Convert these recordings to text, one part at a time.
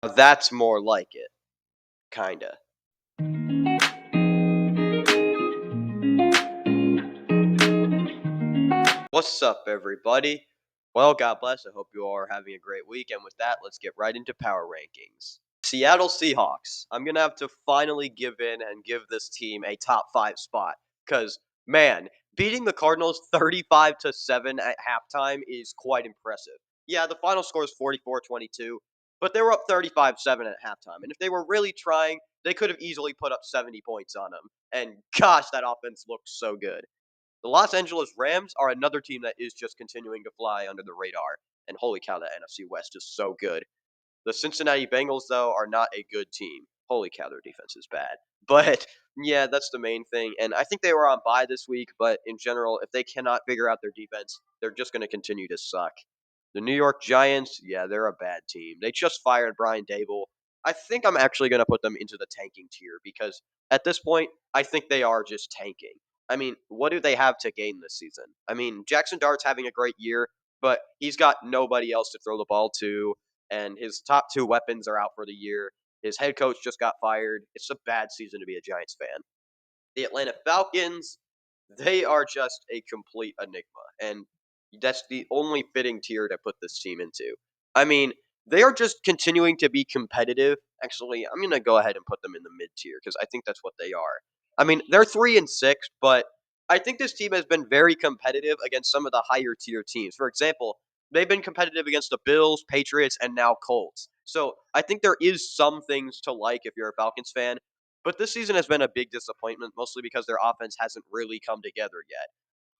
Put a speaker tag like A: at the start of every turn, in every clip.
A: That's more like it, kinda. What's up, everybody? Well, God bless. I hope you all are having a great week. And with that, let's get right into power rankings. Seattle Seahawks. I'm gonna have to finally give in and give this team a top 5 spot. Cause man, beating the Cardinals 35-7 at halftime is quite impressive. Yeah, the final score is 44-22, but they were up 35-7 at halftime. And if they were really trying, they could have easily put up 70 points on them. And gosh, that offense looks so good. The Los Angeles Rams are another team that is just continuing to fly under the radar. And holy cow, that NFC West is so good. The Cincinnati Bengals, though, are not a good team. Holy cow, their defense is bad. But yeah, that's the main thing. And I think they were on bye this week, but in general, if they cannot figure out their defense, they're just going to continue to suck. The New York Giants, yeah, they're a bad team. They just fired Brian Dable. I think I'm actually going to put them into the tanking tier because at this point, I think they are just tanking. I mean, what do they have to gain this season? I mean, Jackson Dart's having a great year, but he's got nobody else to throw the ball to, and his top 2 weapons are out for the year. His head coach just got fired. It's a bad season to be a Giants fan. The Atlanta Falcons, they are just a complete enigma, and that's the only fitting tier to put this team into. I mean, they are just continuing to be competitive. Actually, I'm gonna go ahead and put them in the mid tier because I think that's what they are. I mean, they're 3-6, but I think this team has been very competitive against some of the higher tier teams. For example, they've been competitive against the Bills, Patriots, and now Colts. So I think there is some things to like if you're a Falcons fan, but this season has been a big disappointment, mostly because their offense hasn't really come together yet.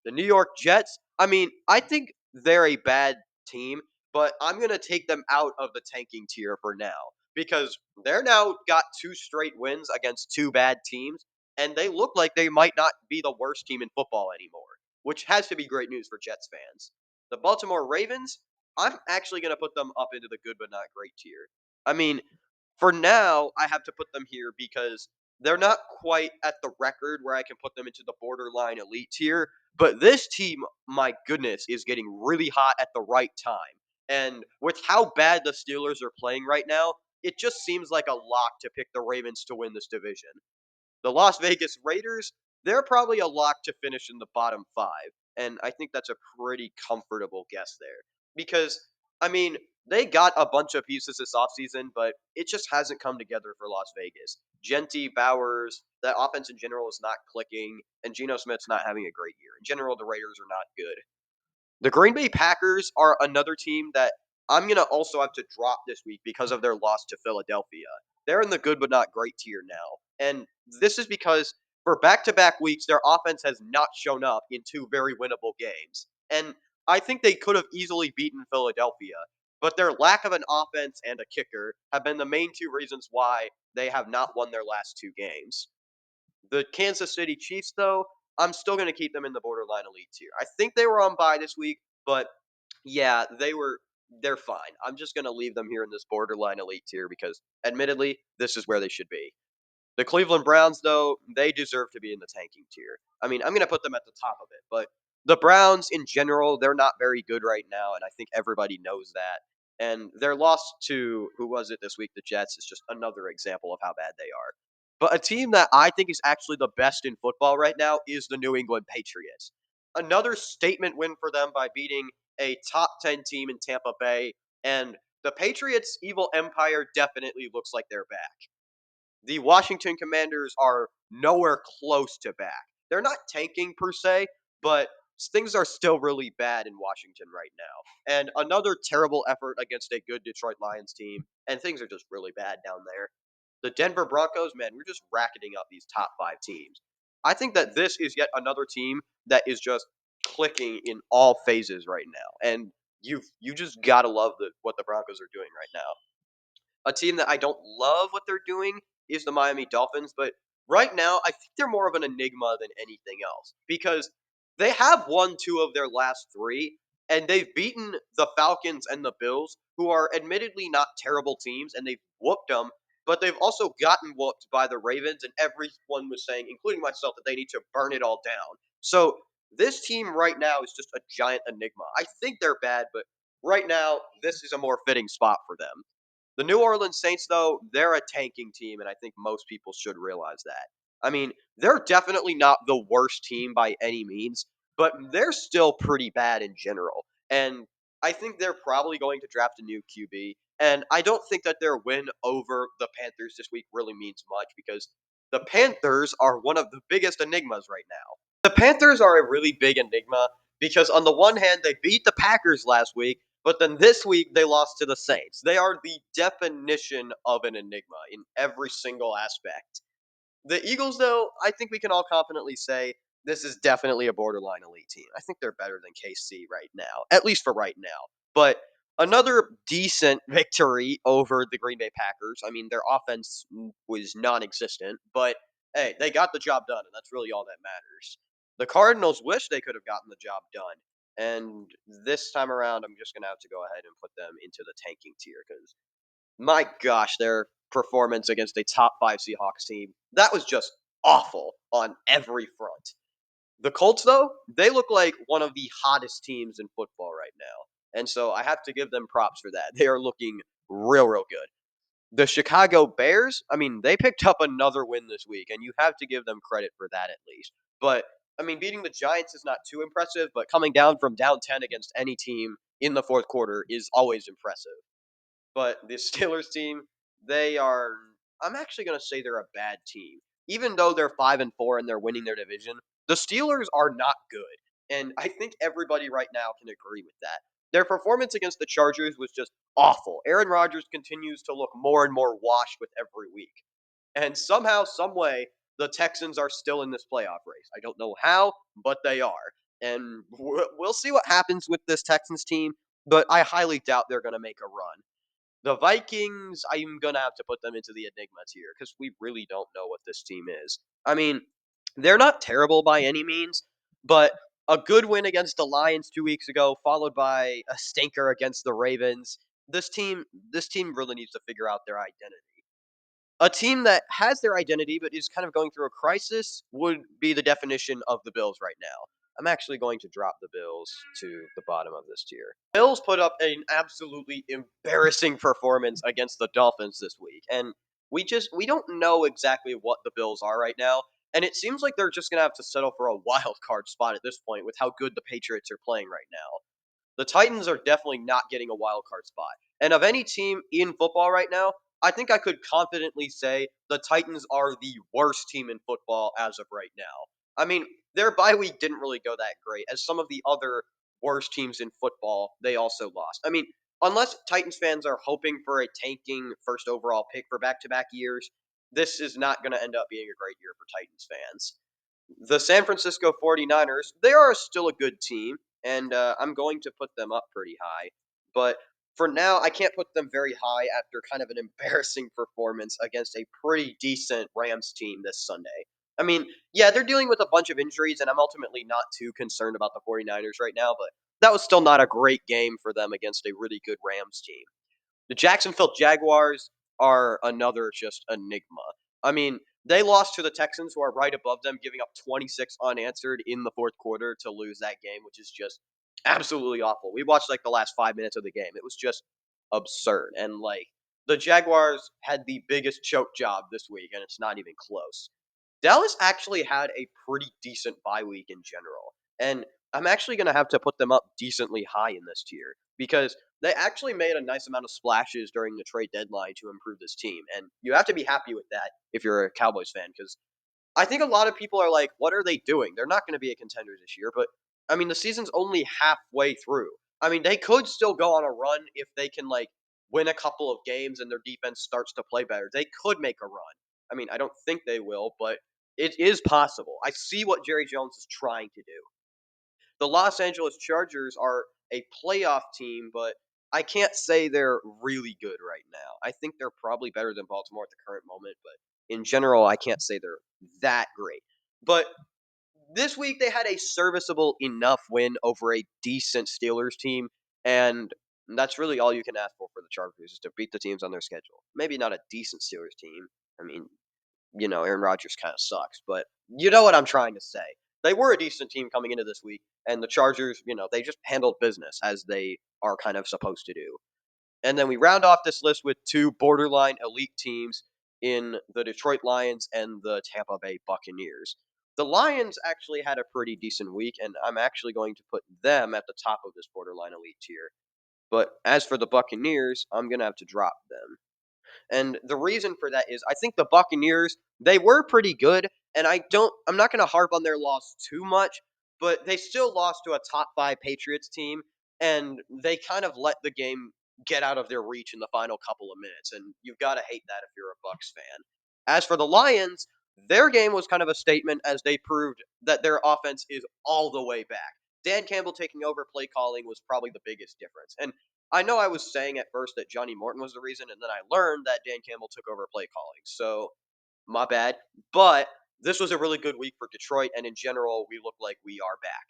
A: The New York Jets, I mean, I think they're a bad team, but I'm going to take them out of the tanking tier for now because they're now got 2 straight wins against 2 bad teams, and they look like they might not be the worst team in football anymore, which has to be great news for Jets fans. The Baltimore Ravens, I'm actually going to put them up into the good but not great tier. I mean, for now, I have to put them here because they're not quite at the record where I can put them into the borderline elite tier. But this team, my goodness, is getting really hot at the right time. And with how bad the Steelers are playing right now, it just seems like a lock to pick the Ravens to win this division. The Las Vegas Raiders, they're probably a lock to finish in the bottom 5, and I think that's a pretty comfortable guess there. Because, I mean, they got a bunch of pieces this offseason, but it just hasn't come together for Las Vegas. Genty, Bowers, the offense in general is not clicking, and Geno Smith's not having a great year. In general, the Raiders are not good. The Green Bay Packers are another team that I'm going to also have to drop this week because of their loss to Philadelphia. They're in the good but not great tier now. And this is because for back to back weeks, their offense has not shown up in 2 very winnable games. And I think they could have easily beaten Philadelphia, but their lack of an offense and a kicker have been the main 2 reasons why they have not won their last 2 games. The Kansas City Chiefs, though, I'm still going to keep them in the borderline elite tier. I think they were on bye this week, but yeah, they're fine. I'm just going to leave them here in this borderline elite tier because admittedly, this is where they should be. The Cleveland Browns, though, they deserve to be in the tanking tier. I mean, I'm going to put them at the top of it, but the Browns in general, they're not very good right now, and I think everybody knows that. And their loss to, who was it this week? The Jets is just another example of how bad they are. But a team that I think is actually the best in football right now is the New England Patriots. Another statement win for them by beating a top 10 team in Tampa Bay, and the Patriots' evil empire definitely looks like they're back. The Washington Commanders are nowhere close to back. They're not tanking per se, but things are still really bad in Washington right now. And another terrible effort against a good Detroit Lions team, and things are just really bad down there. The Denver Broncos, man, we're just racketing up these top 5 teams. I think that this is yet another team that is just clicking in all phases right now. And you just gotta love what the Broncos are doing right now. A team that I don't love what they're doing is the Miami Dolphins, but right now I think they're more of an enigma than anything else because they have won 2 of their last 3 and they've beaten the Falcons and the Bills, who are admittedly not terrible teams, and they've whooped them, but they've also gotten whooped by the Ravens, and everyone was saying, including myself, that they need to burn it all down. So this team right now is just a giant enigma. I think they're bad, but right now this is a more fitting spot for them. The New Orleans Saints, though, they're a tanking team, and I think most people should realize that. I mean, they're definitely not the worst team by any means, but they're still pretty bad in general. And I think they're probably going to draft a new QB. And I don't think that their win over the Panthers this week really means much because the Panthers are one of the biggest enigmas right now. The Panthers are a really big enigma because, on the one hand, they beat the Packers last week, but then this week they lost to the Saints. They are the definition of an enigma in every single aspect. The Eagles, though, I think we can all confidently say this is definitely a borderline elite team. I think they're better than KC right now, at least for right now. But another decent victory over the Green Bay Packers. I mean, their offense was non existent, but hey, they got the job done, and that's really all that matters. The Cardinals wish they could have gotten the job done. And this time around, I'm just going to have to go ahead and put them into the tanking tier because my gosh, their performance against a top 5 Seahawks team, that was just awful on every front. The Colts, though, they look like one of the hottest teams in football right now. And so I have to give them props for that. They are looking real good. The Chicago Bears, I mean, they picked up another win this week, and you have to give them credit for that at least. But, I mean, beating the Giants is not too impressive, but coming down from down 10 against any team in the fourth quarter is always impressive. But the Steelers team, they are I'm actually gonna say they're a bad team. Even though they're 5-4 and they're winning their division, the Steelers are not good. And I think everybody right now can agree with that. Their performance against the Chargers was just awful. Aaron Rodgers continues to look more and more washed with every week. And somehow, some way, the Texans are still in this playoff race. I don't know how, but they are. And we'll see what happens with this Texans team, but I highly doubt they're going to make a run. The Vikings, I'm gonna have to put them into the enigma tier because we really don't know what this team is. I mean, they're not terrible by any means, but a good win against the Lions 2 weeks ago, followed by a stinker against the Ravens. This team really needs to figure out their identity. A team that has their identity but is kind of going through a crisis would be the definition of the Bills right now. I'm actually going to drop the Bills to the bottom of this tier. Bills put up an absolutely embarrassing performance against the Dolphins this week, and we don't know exactly what the Bills are right now, and it seems like they're just gonna have to settle for a wild card spot at this point with how good the Patriots are playing right now. The Titans are definitely not getting a wild card spot. And of any team in football right now, I think I could confidently say the Titans are the worst team in football as of right now. I mean, their bye week didn't really go that great, as some of the other worst teams in football, they also lost. I mean, unless Titans fans are hoping for a tanking first overall pick for back to back years, this is not going to end up being a great year for Titans fans. The San Francisco 49ers, they are still a good team, and I'm going to put them up pretty high. But for now, I can't put them very high after kind of an embarrassing performance against a pretty decent Rams team this Sunday. I mean, yeah, they're dealing with a bunch of injuries, and I'm ultimately not too concerned about the 49ers right now, but that was still not a great game for them against a really good Rams team. The Jacksonville Jaguars are another just enigma. I mean, they lost to the Texans, who are right above them, giving up 26 unanswered in the fourth quarter to lose that game, which is just absolutely awful. We watched like the last 5 minutes of the game. It was just absurd. And like the Jaguars had the biggest choke job this week, and it's not even close. Dallas actually had a pretty decent bye week in general. And I'm actually going to have to put them up decently high in this tier because they actually made a nice amount of splashes during the trade deadline to improve this team. And you have to be happy with that if you're a Cowboys fan because I think a lot of people are like, what are they doing? They're not going to be a contender this year. But I mean, the season's only halfway through. I mean, they could still go on a run if they can like win a couple of games and their defense starts to play better. They could make a run. I mean, I don't think they will, but it is possible. I see what Jerry Jones is trying to do. The Los Angeles Chargers are a playoff team, but I can't say they're really good right now. I think they're probably better than Baltimore at the current moment, but in general, I can't say they're that great. But this week they had a serviceable enough win over a decent Steelers team, and that's really all you can ask for the Chargers is to beat the teams on their schedule. Maybe not a decent Steelers team. I mean, Aaron Rodgers kind of sucks, but you know what I'm trying to say. They were a decent team coming into this week, and the Chargers, they just handled business as they are kind of supposed to do. And then we round off this list with two borderline elite teams in the Detroit Lions and the Tampa Bay Buccaneers. The Lions actually had a pretty decent week, and I'm actually going to put them at the top of this borderline elite tier. But as for the Buccaneers, I'm going to have to drop them. And the reason for that is I think the Buccaneers, they were pretty good, and I'm not going to harp on their loss too much, but they still lost to a top 5 Patriots team, and they kind of let the game get out of their reach in the final couple of minutes, and you've got to hate that if you're a Bucks fan. As for the Lions, their game was kind of a statement as they proved that their offense is all the way back. Dan Campbell taking over play calling was probably the biggest difference. And I know I was saying at first that Johnny Morton was the reason, and then I learned that Dan Campbell took over play calling. So, my bad. But this was a really good week for Detroit, and in general, we look like we are back.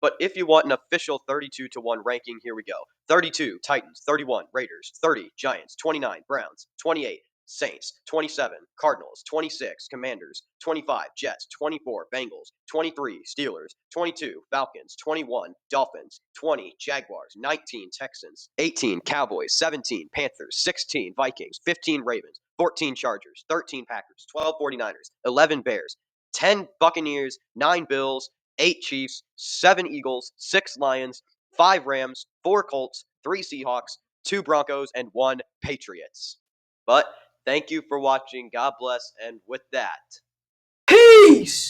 A: But if you want an official 32 to 1 ranking, here we go. 32 Titans, 31 Raiders, 30 Giants, 29 Browns, 28 Saints, 27 Cardinals, 26 Commanders, 25 Jets, 24 Bengals, 23 Steelers, 22 Falcons, 21 Dolphins, 20 Jaguars, 19 Texans, 18 Cowboys, 17 Panthers, 16 Vikings, 15 Ravens, 14 Chargers, 13 Packers, 12 49ers, 11 Bears, 10 Buccaneers, 9 Bills, 8 Chiefs, 7 Eagles, 6 Lions, 5 Rams, 4 Colts, 3 Seahawks, 2 Broncos, and 1 Patriots. But thank you for watching. God bless. And with that,
B: Peace!